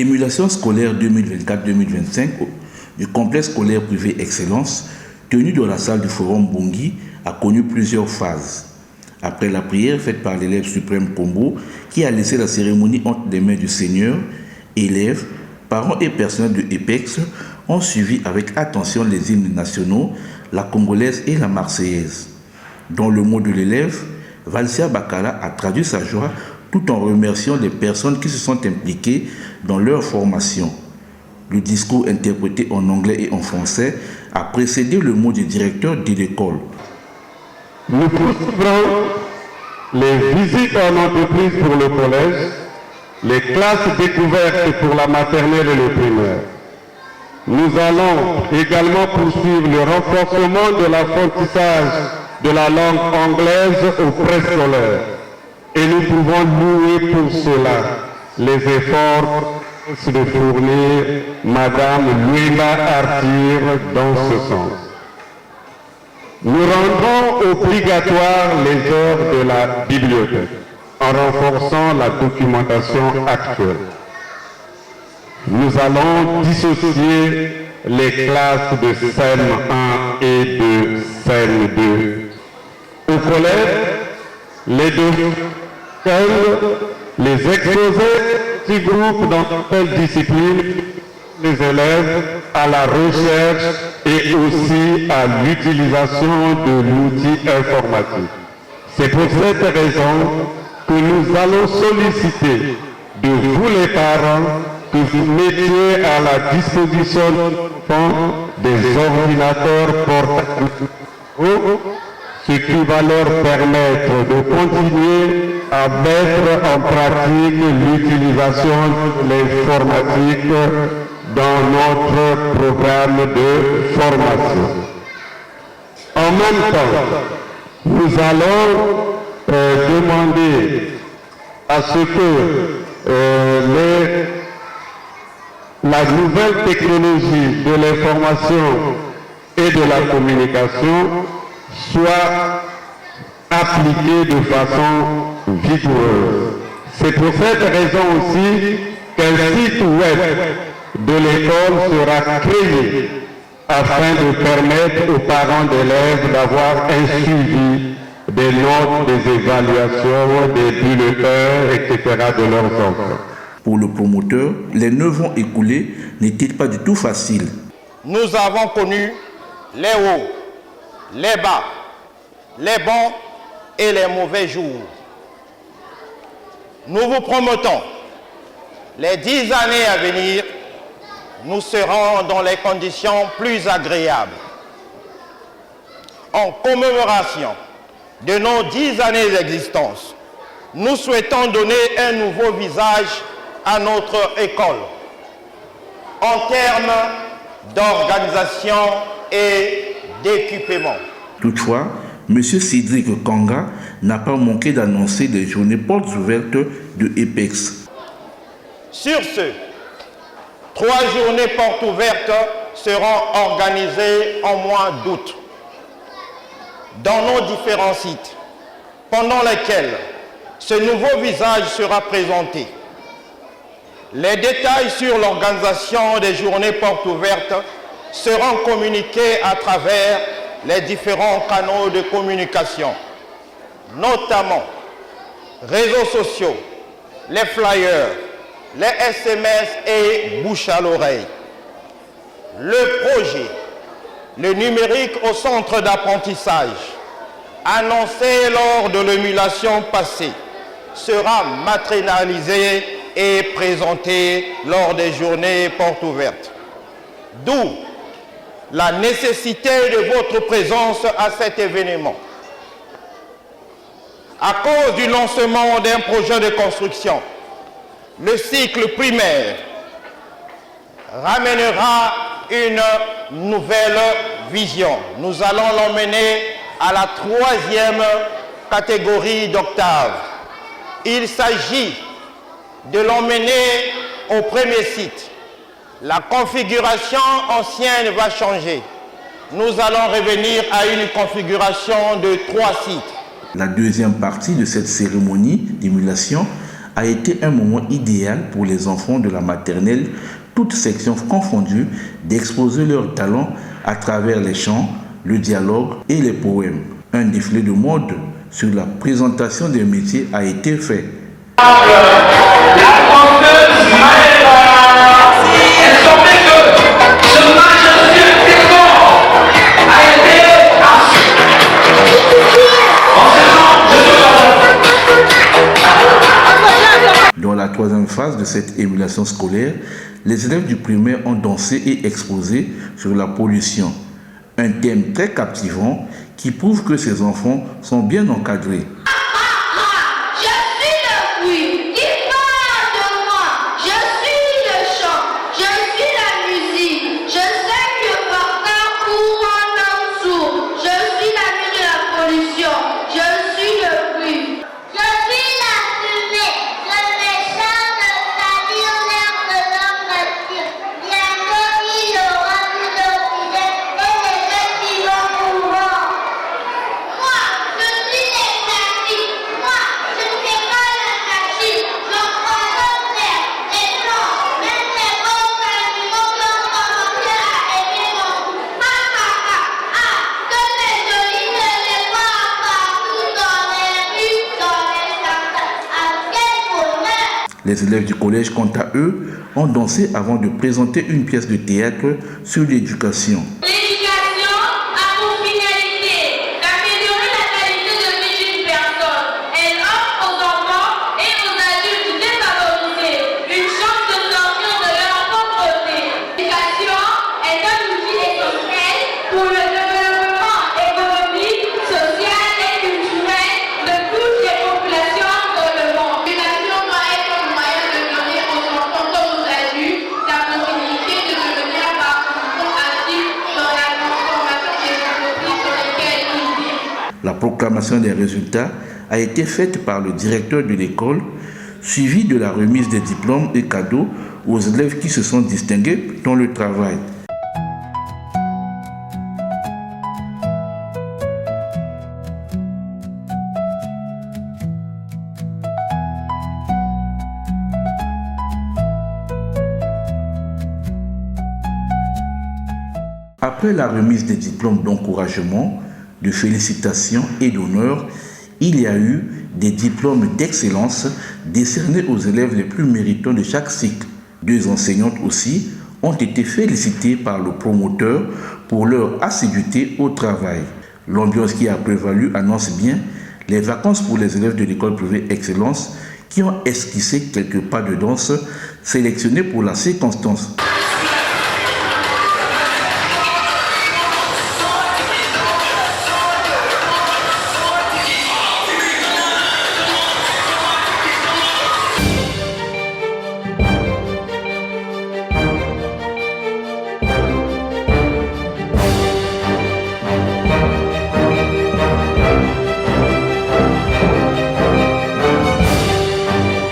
Émulation scolaire 2024-2025 du complexe scolaire privé Excellence, tenu dans la salle du Forum Bongui, a connu plusieurs phases. Après la prière faite par l'élève suprême Combo, qui a laissé la cérémonie entre les mains du Seigneur, élèves, parents et personnels de EPEX ont suivi avec attention les hymnes nationaux, la congolaise et la marseillaise. Dans le mot de l'élève, Valsia Bakala a traduit sa joie tout en remerciant les personnes qui se sont impliquées dans leur formation. Le discours interprété en anglais et en français a précédé le mot du directeur de l'école. Nous poursuivrons les visites en entreprise pour le collège, les classes découvertes pour la maternelle et le primaire. Nous allons également poursuivre le renforcement de l'apprentissage de la langue anglaise au préscolaire. Et nous pouvons louer pour cela les efforts de fournir Madame Louima Arthur dans ce sens. Nous rendrons obligatoires les heures de la bibliothèque en renforçant la documentation actuelle. Nous allons dissocier les classes de CM1 et de CM2. Au collège, les deux les exposés petits groupes dans telle discipline, les élèves à la recherche et aussi à l'utilisation de l'outil informatique. C'est pour cette raison que nous allons solliciter de vous les parents que vous mettiez à la disposition des ordinateurs portables, ce qui va leur permettre de continuer à mettre en pratique l'utilisation de l'informatique dans notre programme de formation. En même temps, nous allons demander à ce que la nouvelle technologie de l'information et de la communication soit appliquée de façon vigoureuse. C'est pour cette raison aussi qu'un site web de l'école sera créé afin de permettre aux parents d'élèves d'avoir un suivi des notes, des évaluations, des bulletins, etc. de leurs enfants. Pour le promoteur, les 9 ans écoulés n'étaient pas du tout faciles. Nous avons connu les hauts, les bas, les bons et les mauvais jours. Nous vous promettons, les 10 années à venir, nous serons dans les conditions plus agréables. En commémoration de nos 10 années d'existence, nous souhaitons donner un nouveau visage à notre école en termes d'organisation et d'équipement. Toutefois, M. Cédric Kanga n'a pas manqué d'annoncer des journées portes ouvertes de EPEX. Sur ce, 3 journées portes ouvertes seront organisées en mois d'août dans nos différents sites, pendant lesquels ce nouveau visage sera présenté. Les détails sur l'organisation des journées portes ouvertes seront communiqués à travers les différents canaux de communication, notamment réseaux sociaux, les flyers, les SMS et bouche à l'oreille. Le projet, le numérique au centre d'apprentissage, annoncé lors de l'émulation passée, sera matérialisé et présenté lors des journées portes ouvertes. D'où la nécessité de votre présence à cet événement. À cause du lancement d'un projet de construction, le cycle primaire ramènera une nouvelle vision. Nous allons l'emmener à la 3e catégorie d'octave. Il s'agit de l'emmener au premier site. La configuration ancienne va changer. Nous allons revenir à une configuration de 3 sites. La deuxième partie de cette cérémonie d'émulation a été un moment idéal pour les enfants de la maternelle, toutes sections confondues, d'exposer leurs talents à travers les chants, le dialogue et les poèmes. Un défilé de mode sur la présentation des métiers a été fait. Dans la troisième phase de cette émulation scolaire, les élèves du primaire ont dansé et exposé sur la pollution. Un thème très captivant qui prouve que ces enfants sont bien encadrés. Les élèves du collège, quant à eux, ont dansé avant de présenter une pièce de théâtre sur l'éducation. L'éducation a pour finalité d'améliorer la qualité de vie d'une personne. Elle offre aux enfants et aux adultes défavorisés une chance de sortir de leur pauvreté. L'éducation est un outil essentiel pour le développement économique, social et culturel de toutes les populations dans le monde. L'éducation doit être un moyen de donner aux enfants comme aux adultes la possibilité de devenir participants actifs dans la transformation des entreprises dans lesquelles ils vivent. La proclamation des résultats a été faite par le directeur de l'école, suivie de la remise des diplômes et cadeaux aux élèves qui se sont distingués dans le travail. Après la remise des diplômes d'encouragement, de félicitations et d'honneur, il y a eu des diplômes d'excellence décernés aux élèves les plus méritants de chaque cycle. 2 enseignantes aussi ont été félicitées par le promoteur pour leur assiduité au travail. L'ambiance qui a prévalu annonce bien les vacances pour les élèves de l'école privée Excellence qui ont esquissé quelques pas de danse sélectionnés pour la circonstance.